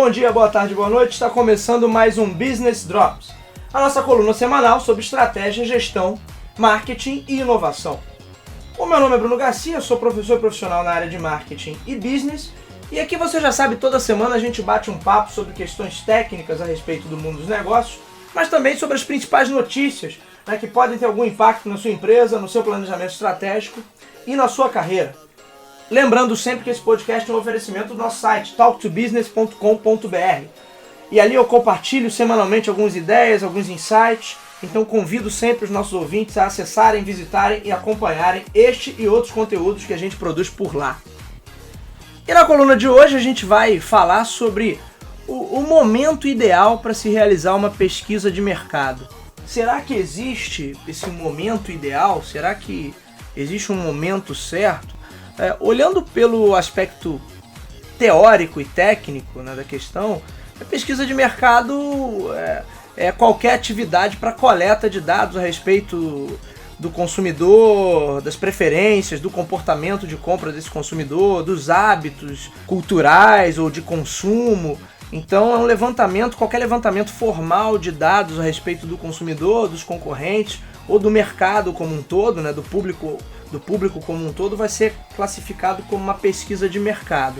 Bom dia, boa tarde, boa noite. Está começando mais um Business Drops, a nossa coluna semanal sobre estratégia, gestão, marketing e inovação. O meu nome é Bruno Garcia, sou professor profissional na área de marketing e business, e aqui você já sabe, toda semana a gente bate um papo sobre questões técnicas a respeito do mundo dos negócios, mas também sobre as principais notícias, que podem ter algum impacto na sua empresa, no seu planejamento estratégico e na sua carreira. Lembrando sempre que esse podcast é um oferecimento do nosso site, talktobusiness.com.br. E ali eu compartilho semanalmente algumas ideias, alguns insights. Então convido sempre os nossos ouvintes a acessarem, visitarem e acompanharem este e outros conteúdos que a gente produz por lá. E na coluna de hoje a gente vai falar sobre o momento ideal para se realizar uma pesquisa de mercado. Será que existe esse momento ideal? Será que existe um momento certo? Olhando pelo aspecto teórico e técnico, da questão, a pesquisa de mercado é qualquer atividade para coleta de dados a respeito do consumidor, das preferências, do comportamento de compra desse consumidor, dos hábitos culturais ou de consumo. Então é um levantamento, qualquer levantamento formal de dados a respeito do consumidor, dos concorrentes ou do mercado como um todo, do público como um todo, vai ser classificado como uma pesquisa de mercado.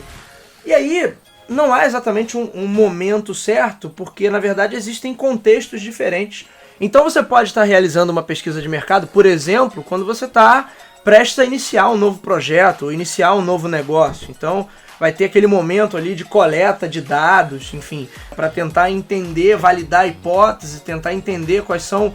E aí não há exatamente um momento certo, porque na verdade existem contextos diferentes. Então você pode estar realizando uma pesquisa de mercado, por exemplo, quando você está prestes a iniciar um novo projeto, ou iniciar um novo negócio. Então vai ter aquele momento ali de coleta de dados, enfim, para tentar entender, validar a hipótese, tentar entender quais são,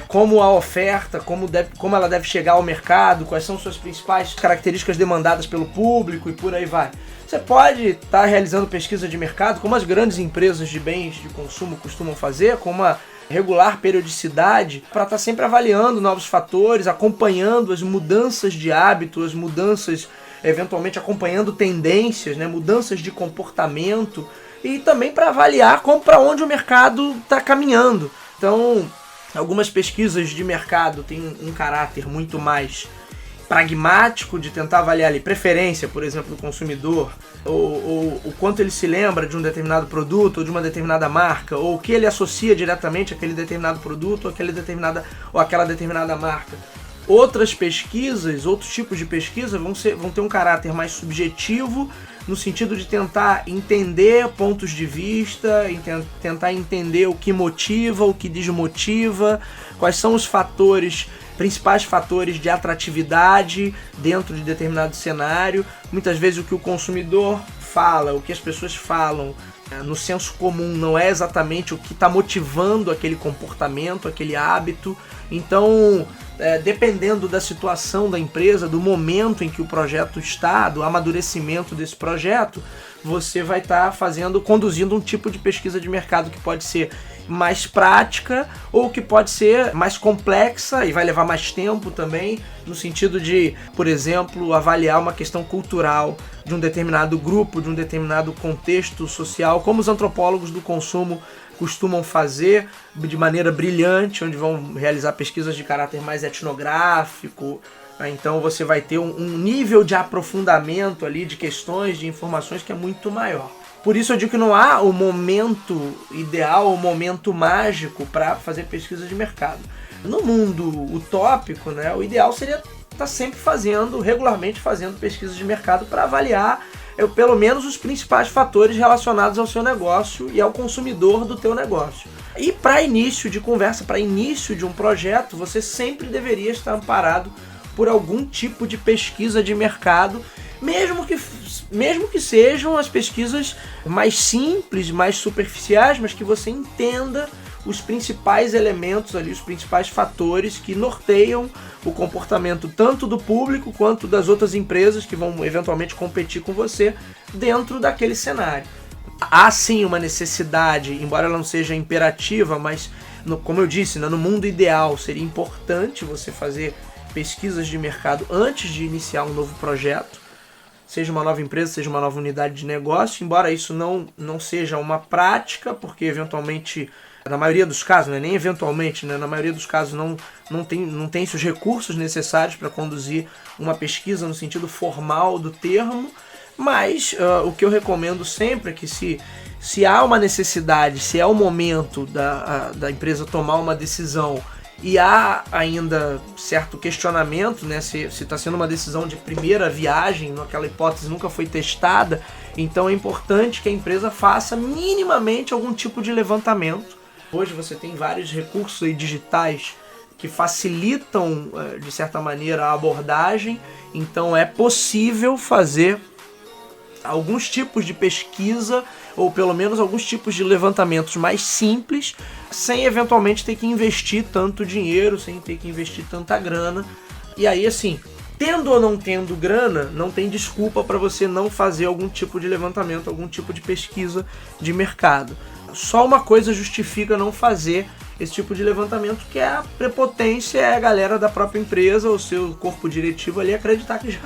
como a oferta, como ela deve chegar ao mercado, quais são suas principais características demandadas pelo público e por aí vai. Você pode estar realizando pesquisa de mercado, como as grandes empresas de bens de consumo costumam fazer, com uma regular periodicidade, para estar sempre avaliando novos fatores, acompanhando as mudanças de hábito, as mudanças, eventualmente acompanhando tendências, mudanças de comportamento, e também para avaliar para onde o mercado está caminhando. Então, algumas pesquisas de mercado têm um caráter muito mais pragmático, de tentar avaliar ali preferência, por exemplo, do consumidor, ou o quanto ele se lembra de um determinado produto ou de uma determinada marca, ou o que ele associa diretamente àquele determinado produto ou aquela determinada marca. Outras pesquisas, outros tipos de pesquisa vão ter um caráter mais subjetivo, no sentido de tentar entender pontos de vista, tentar entender o que motiva, o que desmotiva, quais são os principais fatores de atratividade dentro de determinado cenário. Muitas vezes o que o consumidor fala, o que as pessoas falam no senso comum não é exatamente o que está motivando aquele comportamento, aquele hábito. Então, dependendo da situação da empresa, do momento em que o projeto está, do amadurecimento desse projeto, você vai estar conduzindo um tipo de pesquisa de mercado que pode ser mais prática ou que pode ser mais complexa e vai levar mais tempo também, no sentido de, por exemplo, avaliar uma questão cultural de um determinado grupo, de um determinado contexto social, como os antropólogos do consumo costumam fazer de maneira brilhante, onde vão realizar pesquisas de caráter mais etnográfico. Então você vai ter um nível de aprofundamento ali de questões, de informações que é muito maior. Por isso eu digo que não há o momento ideal, o momento mágico para fazer pesquisa de mercado. No mundo utópico, o ideal seria estar sempre regularmente fazendo pesquisas de mercado para avaliar pelo menos os principais fatores relacionados ao seu negócio e ao consumidor do teu negócio. E para início de conversa, para início de um projeto, você sempre deveria estar amparado por algum tipo de pesquisa de mercado, mesmo que sejam as pesquisas mais simples, mais superficiais, mas que você entenda os principais elementos ali, os principais fatores que norteiam o comportamento tanto do público quanto das outras empresas que vão eventualmente competir com você dentro daquele cenário. Há sim uma necessidade, embora ela não seja imperativa, mas como eu disse, no mundo ideal seria importante você fazer pesquisas de mercado antes de iniciar um novo projeto, seja uma nova empresa, seja uma nova unidade de negócio, embora isso não seja uma prática, porque eventualmente, na maioria dos casos, nem eventualmente, na maioria dos casos não tem os recursos necessários para conduzir uma pesquisa no sentido formal do termo, mas o que eu recomendo sempre é que se se há uma necessidade, se é o momento da empresa tomar uma decisão e há ainda certo questionamento, né, se está sendo uma decisão de primeira viagem, naquela hipótese nunca foi testada, então é importante que a empresa faça minimamente algum tipo de levantamento. Hoje você tem vários recursos aí digitais que facilitam, de certa maneira, a abordagem, então é possível fazer alguns tipos de pesquisa, ou pelo menos alguns tipos de levantamentos mais simples, sem eventualmente ter que investir tanto dinheiro, sem ter que investir tanta grana. E aí, assim, tendo ou não tendo grana, não tem desculpa para você não fazer algum tipo de levantamento, algum tipo de pesquisa de mercado. Só uma coisa justifica não fazer esse tipo de levantamento, que é a prepotência, é a galera da própria empresa, o seu corpo diretivo ali acreditar que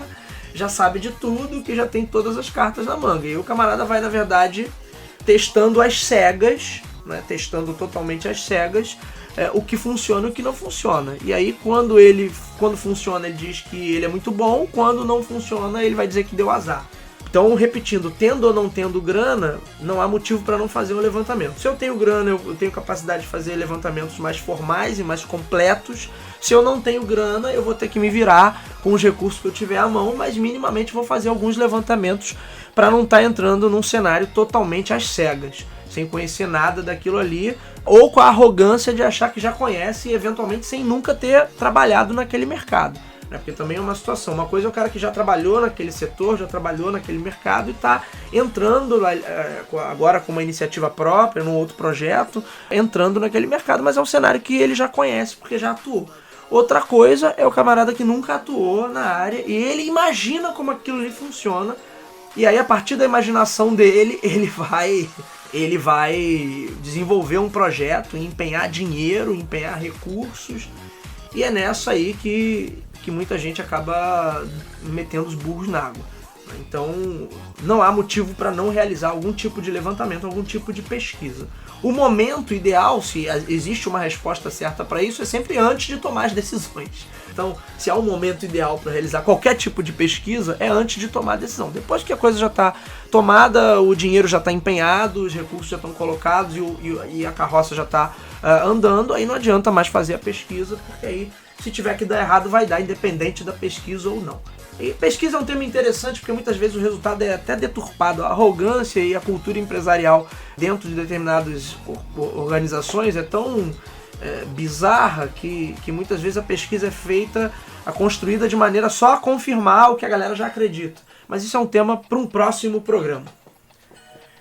já sabe de tudo, que já tem todas as cartas na manga. E o camarada vai, na verdade, testando às cegas, né? Testando totalmente às cegas o que funciona e o que não funciona. E aí, quando funciona, ele diz que ele é muito bom, quando não funciona, ele vai dizer que deu azar. Então, repetindo, tendo ou não tendo grana, não há motivo para não fazer um levantamento. Se eu tenho grana, eu tenho capacidade de fazer levantamentos mais formais e mais completos. Se eu não tenho grana, eu vou ter que me virar com os recursos que eu tiver à mão, mas minimamente vou fazer alguns levantamentos para não estar entrando num cenário totalmente às cegas, sem conhecer nada daquilo ali, ou com a arrogância de achar que já conhece e eventualmente sem nunca ter trabalhado naquele mercado. Porque também é uma situação, uma coisa é o cara que já trabalhou naquele setor, já trabalhou naquele mercado e está entrando agora com uma iniciativa própria, num outro projeto, entrando naquele mercado, mas é um cenário que ele já conhece porque já atuou. Outra coisa é o camarada que nunca atuou na área e ele imagina como aquilo ali funciona, e aí a partir da imaginação dele, ele vai desenvolver um projeto, empenhar dinheiro, empenhar recursos, e é nessa aí que muita gente acaba metendo os burros na água. Então, não há motivo para não realizar algum tipo de levantamento, algum tipo de pesquisa. O momento ideal, se existe uma resposta certa para isso, é sempre antes de tomar as decisões. Então, se há um momento ideal para realizar qualquer tipo de pesquisa, é antes de tomar a decisão. Depois que a coisa já está tomada, o dinheiro já está empenhado, os recursos já estão colocados e a carroça já está andando, aí não adianta mais fazer a pesquisa, porque aí, se tiver que dar errado, vai dar, independente da pesquisa ou não. E pesquisa é um tema interessante porque muitas vezes o resultado é até deturpado. A arrogância e a cultura empresarial dentro de determinadas organizações é tão bizarra que muitas vezes a pesquisa é feita, construída de maneira só a confirmar o que a galera já acredita. Mas isso é um tema para um próximo programa.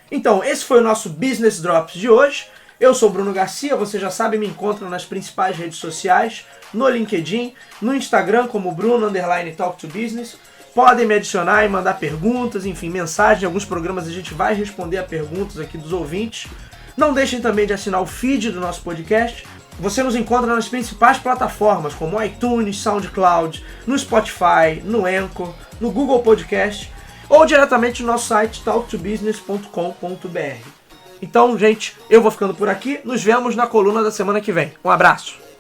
Então, esse foi o nosso Business Drops de hoje. Eu sou o Bruno Garcia, você já sabe, me encontra nas principais redes sociais, no LinkedIn, no Instagram como Bruno_Talk2Business. Podem me adicionar e mandar perguntas, enfim, mensagens. Em alguns programas a gente vai responder a perguntas aqui dos ouvintes. Não deixem também de assinar o feed do nosso podcast. Você nos encontra nas principais plataformas como iTunes, SoundCloud, no Spotify, no Anchor, no Google Podcast ou diretamente no nosso site talk2business.com.br. Então, gente, eu vou ficando por aqui. Nos vemos na coluna da semana que vem. Um abraço!